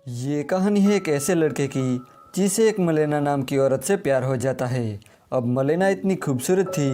ये कहानी है एक ऐसे लड़के की जिसे एक मलेना नाम की औरत से प्यार हो जाता है। अब मलेना इतनी खूबसूरत थी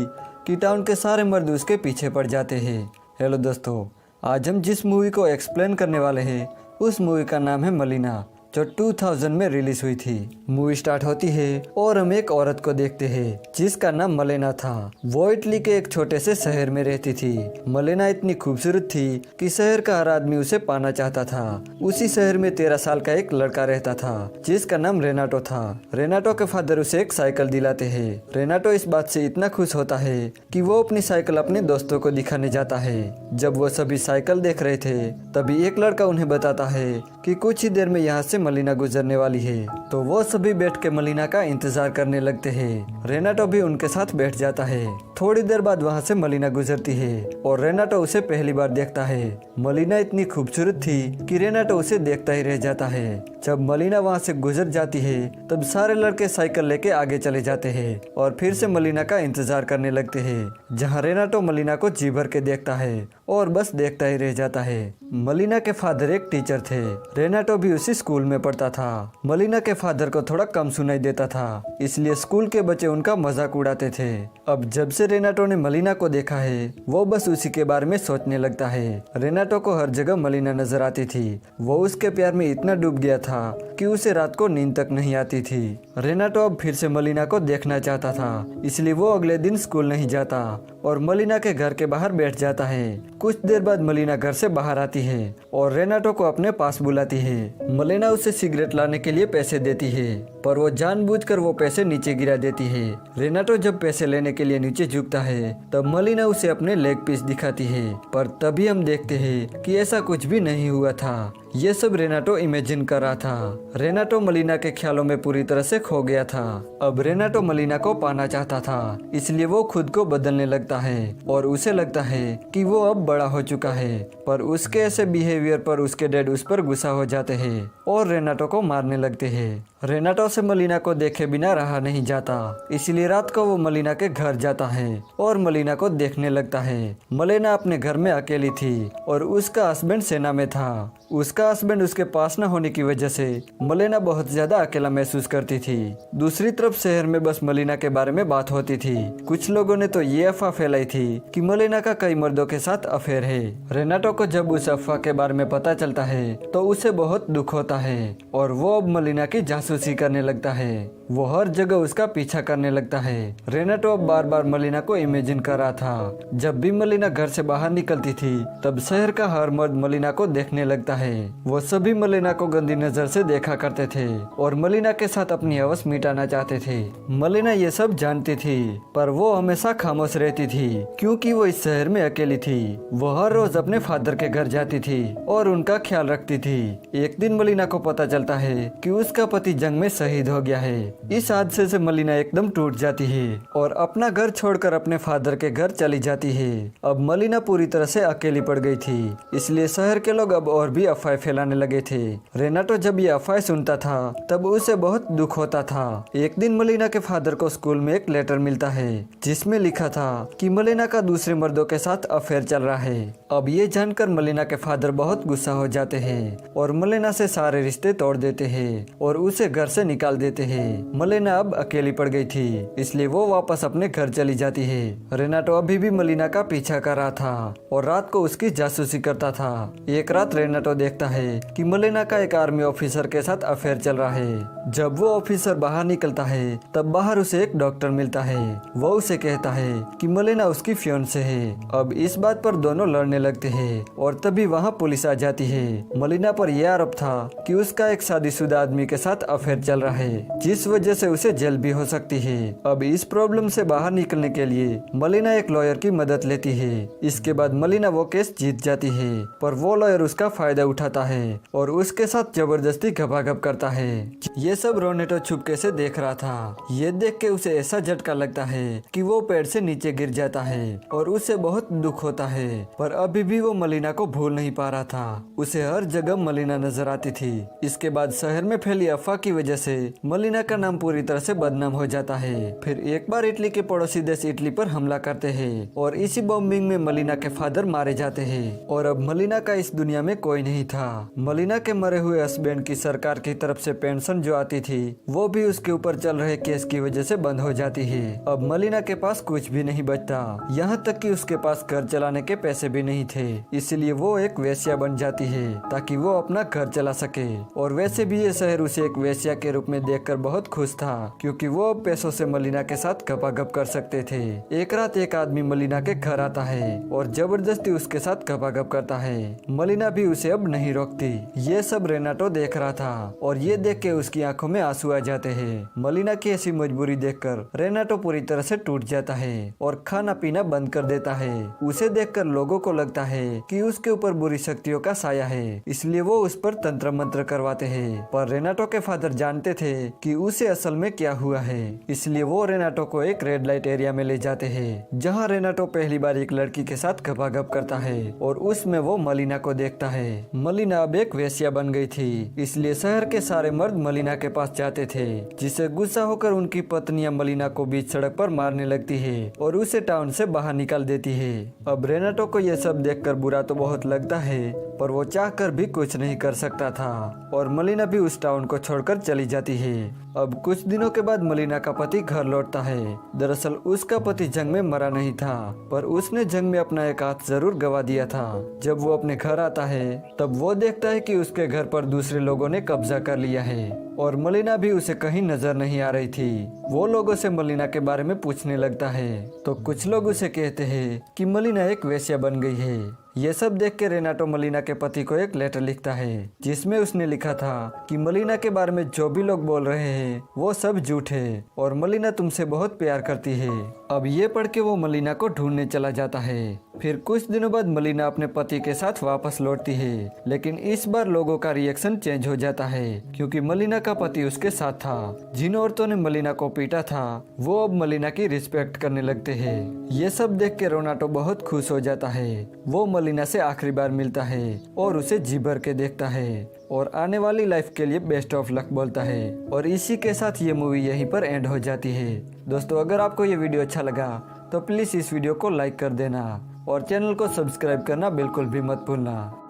कि टाउन के सारे मर्द उसके पीछे पड़ जाते हैं। हेलो दोस्तों, आज हम जिस मूवी को एक्सप्लेन करने वाले हैं उस मूवी का नाम है मलीना, जो 2000 में रिलीज हुई थी। मूवी स्टार्ट होती है और हम एक औरत को देखते हैं जिसका नाम मलेना था। वो इटली के एक छोटे से शहर में रहती थी। मलेना इतनी खूबसूरत थी कि शहर का हर आदमी उसे पाना चाहता था। उसी शहर में 13 साल का एक लड़का रहता था जिसका नाम रेनाटो था। रेनाटो के फादर उसे एक साइकिल दिलाते हैं। रेनाटो इस बात से इतना खुश होता है कि वो अपनी साइकिल अपने दोस्तों को दिखाने जाता है। जब वो सभी साइकिल देख रहे थे तभी एक लड़का उन्हें बताता है कि कुछ ही देर में यहाँ से मलीना गुजरने वाली है। तो वो सभी बैठ के मलीना का इंतजार करने लगते हैं। रेनाटो भी उनके साथ बैठ जाता है। थोड़ी देर बाद वहाँ से मलीना गुजरती है और रेनाटो उसे पहली बार देखता है। मलीना इतनी खूबसूरत थी कि रेनाटो उसे देखता ही रह जाता है। जब मलीना वहाँ से गुजर जाती है तब सारे लड़के साइकिल लेके आगे चले जाते हैं और फिर से मलीना का इंतजार करने लगते हैं, जहाँ रेनाटो मलीना को जी भर के देखता है और बस देखता ही रह जाता है। मलीना के फादर एक टीचर थे। रेनाटो भी उसी स्कूल में पढ़ता था। मलीना के फादर को थोड़ा कम सुनाई देता था, इसलिए स्कूल के बच्चे उनका मजाक उड़ाते थे। अब जब से रेनाटो ने मलीना को देखा है वो बस उसी के बारे में सोचने लगता है। रेनाटो को हर जगह मलीना नजर आती थी। वो उसके प्यार में इतना डूब गया था कि उसे रात को नींद तक नहीं आती थी। रेनाटो अब फिर से मलीना को देखना चाहता था, इसलिए वो अगले दिन स्कूल नहीं जाता और मलीना के घर के बाहर बैठ जाता है। कुछ देर बाद मलीना घर से बाहर आती है और रेनाटो को अपने पास बुलाती है। मलीना उसे सिगरेट लाने के लिए पैसे देती है, पर वो जानबूझकर वो पैसे नीचे गिरा देती है। रेनाटो जब पैसे लेने के लिए नीचे झुकता है तब मलीना उसे अपने लेग पीस दिखाती है, पर तभी हम देखते हैं कि ऐसा कुछ भी नहीं हुआ था। ये सब रेनाटो इमेजिन कर रहा था। रेनाटो मलीना के ख्यालों में पूरी तरह से खो गया था। अब रेनाटो मलीना को पाना चाहता था, इसलिए वो खुद को बदलने लगता है और उसे लगता है कि वो अब बड़ा हो चुका है। पर उसके ऐसे बिहेवियर पर उसके डैड उस पर गुस्सा हो जाते हैं और रेनाटो को मारने लगते हैं। रेनाटो से मलीना को देखे बिना रहा नहीं जाता, इसलिए रात को वो मलीना के घर जाता है और मलीना को देखने लगता है। मलीना अपने घर में अकेली थी और उसका हस्बैंड सेना में था। उसका हस्बैंड उसके पास न होने की वजह से मलीना बहुत ज्यादा अकेला महसूस करती थी। दूसरी तरफ शहर में बस मलीना के बारे में बात होती थी। कुछ लोगों ने तो ये अफवाह फैलाई थी कि मलीना का कई मर्दों के साथ अफेयर है। रेनाटो को जब उस अफवाह के बारे में पता चलता है तो उसे बहुत दुख होता है और वो अब मलीना की जासूसी करने लगता है। वो हर जगह उसका पीछा करने लगता है। रेनाटो अब बार बार मलीना को इमेजिन कर रहा था। जब भी मलीना घर से बाहर निकलती थी तब शहर का हर मर्द मलीना को देखने लगता है। वो सभी मलीना को गंदी नजर से देखा करते थे और मलीना के साथ अपनी हवस मिटाना चाहते थे। मलीना ये सब जानती थी, पर वो हमेशा खामोश रहती थी क्योंकि वो इस शहर में अकेली थी। वो हर रोज अपने फादर के घर जाती थी और उनका ख्याल रखती थी। एक दिन मलीना को पता चलता है कि उसका पति जंग में शहीद हो गया है। इस हादसे से मलीना एकदम टूट जाती है और अपना घर छोड़कर अपने फादर के घर चली जाती है। अब मलीना पूरी तरह से अकेली पड़ गई थी, इसलिए शहर के लोग अब और भी अफवाह फैलाने लगे थे। रेनाटो जब ये अफवाह सुनता था तब उसे बहुत दुख होता था। एक दिन मलीना के फादर को स्कूल में एक लेटर मिलता है जिसमें लिखा था कि मलीना का दूसरे मर्दों के साथ अफेयर चल रहा है। अब ये जानकर मलीना के फादर बहुत गुस्सा हो जाते हैं और मलीना से सारे रिश्ते तोड़ देते हैं और उसे घर से निकाल देते हैं। मलीना अब अकेली पड़ गई थी, इसलिए वो वापस अपने घर चली जाती है। रेनाटो अभी भी मलीना का पीछा कर रहा था और रात को उसकी जासूसी करता था। एक रात रेनाटो देखता है कि मलीना का एक आर्मी ऑफिसर के साथ अफेयर चल रहा है। जब वो ऑफिसर बाहर निकलता है तब बाहर उसे एक डॉक्टर मिलता है। वो उसे कहता है कि मलीना उसकी फियोन्से है। अब इस बात पर दोनों लड़ने लगते हैं और तभी वहाँ पुलिस आ जाती है। मलीना पर यह आरोप था कि उसका एक शादीशुदा आदमी के साथ अफेयर चल रहा है, जिस वजह से उसे जेल भी हो सकती है। अब इस प्रॉब्लम से बाहर निकलने के लिए मलीना एक लॉयर की मदद लेती है। इसके बाद मलीना वो केस जीत जाती है, पर वो लॉयर उसका फायदा उठाता है और उसके साथ जबरदस्ती घपाघप करता है। ये सब रेनाटो छुपके से देख रहा था। ये देख के उसे ऐसा झटका लगता है कि वो पेड़ से नीचे गिर जाता है और उसे बहुत दुख होता है, पर अभी भी वो मलीना को भूल नहीं पा रहा था। उसे हर जगह मलीना नजर आती थी। इसके बाद शहर में फैली अफवाह की वजह से मलीना का नाम नाम पूरी तरह से बदनाम हो जाता है। फिर एक बार इटली के पड़ोसी देश इटली पर हमला करते हैं और इसी बॉम्बिंग में मलिना के फादर मारे जाते हैं और अब मलिना का इस दुनिया में कोई नहीं था। मलिना के मरे हुए हस्बैंड की सरकार की तरफ से पेंशन जो आती थी वो भी उसके ऊपर चल रहे केस की वजह से बंद हो जाती है। अब मलिना के पास कुछ भी नहीं बचता, यहाँ तक कि उसके पास घर चलाने के पैसे भी नहीं थे। इसलिए वो एक वेश्या बन जाती है ताकि वो अपना घर चला सके। और वैसे भी ये शहर उसे एक वेश्या के रूप में देखकर बहुत खुश था, क्योंकि वो अब पैसों से मलिना के साथ गपागप कर सकते थे। एक रात एक आदमी मलिना के घर आता है और जबरदस्ती उसके साथ गपागप करता है। मलिना भी उसे अब नहीं रोकती। ये सब रेनाटो देख रहा था और ये देख के उसकी आंखों में आंसू आ जाते हैं। मलिना की ऐसी मजबूरी देखकर रेनाटो पूरी तरह से टूट जाता है और खाना पीना बंद कर देता है। उसे देखकर लोगों को लगता है कि उसके ऊपर बुरी शक्तियों का साया है, इसलिए वो उस पर तंत्र मंत्र करवाते हैं। पर रेनाटो के फादर जानते थे कि उसे असल में क्या हुआ है, इसलिए वो रेनाटो को एक रेड लाइट एरिया में ले जाते हैं, जहाँ रेनाटो पहली बार एक लड़की के साथ गपागप करता है और उसमें वो मलिना को देखता है। मलिना अब एक वेश्या बन गई थी, इसलिए शहर के सारे मर्द मलिना के पास जाते थे, जिसे गुस्सा होकर उनकी पत्नियां मलिना को बीच सड़क पर मारने लगती है और उसे टाउन से बाहर निकाल देती है। अब रेनाटो को ये सब देखकर बुरा तो बहुत लगता है, पर वो चाहकर भी कुछ नहीं कर सकता था और मलिना भी उस टाउन को छोड़कर चली जाती है। अब कुछ दिनों के बाद मलिना का पति घर लौटता है। दरअसल उसका पति जंग में मरा नहीं था, पर उसने जंग में अपना एक हाथ जरूर गवा दिया था। जब वो अपने घर आता है तब वो देखता है कि उसके घर पर दूसरे लोगों ने कब्जा कर लिया है और मलिना भी उसे कहीं नजर नहीं आ रही थी। वो लोगों से मलिना के बारे में पूछने लगता है तो कुछ लोग उसे कहते हैं कि मलिना एक वेश्या बन गई है। ये सब देख के रेनाटो मलिना के पति को एक लेटर लिखता है, जिसमें उसने लिखा था कि मलिना के बारे में जो भी लोग बोल रहे हैं वो सब झूठ है और मलिना तुमसे बहुत प्यार करती है। अब ये पढ़ के वो मलिना को ढूंढने चला जाता है। फिर कुछ दिनों बाद मलिना अपने पति के साथ वापस लौटती है, लेकिन इस बार लोगों का रिएक्शन चेंज हो जाता है, क्योंकि मलिना का पति उसके साथ था। जिन औरतों ने मलिना को पीटा था वो अब मलिना की रिस्पेक्ट करने लगते हैं। ये सब देख के रेनाटो बहुत खुश हो जाता है। वो मलिना से आखिरी बार मिलता है और उसे जी भर के देखता है और आने वाली लाइफ के लिए बेस्ट ऑफ लक बोलता है। और इसी के साथ ये मूवी यहीं पर एंड हो जाती है। दोस्तों, अगर आपको ये वीडियो अच्छा लगा तो प्लीज इस वीडियो को लाइक कर देना और चैनल को सब्सक्राइब करना बिल्कुल भी मत भूलना।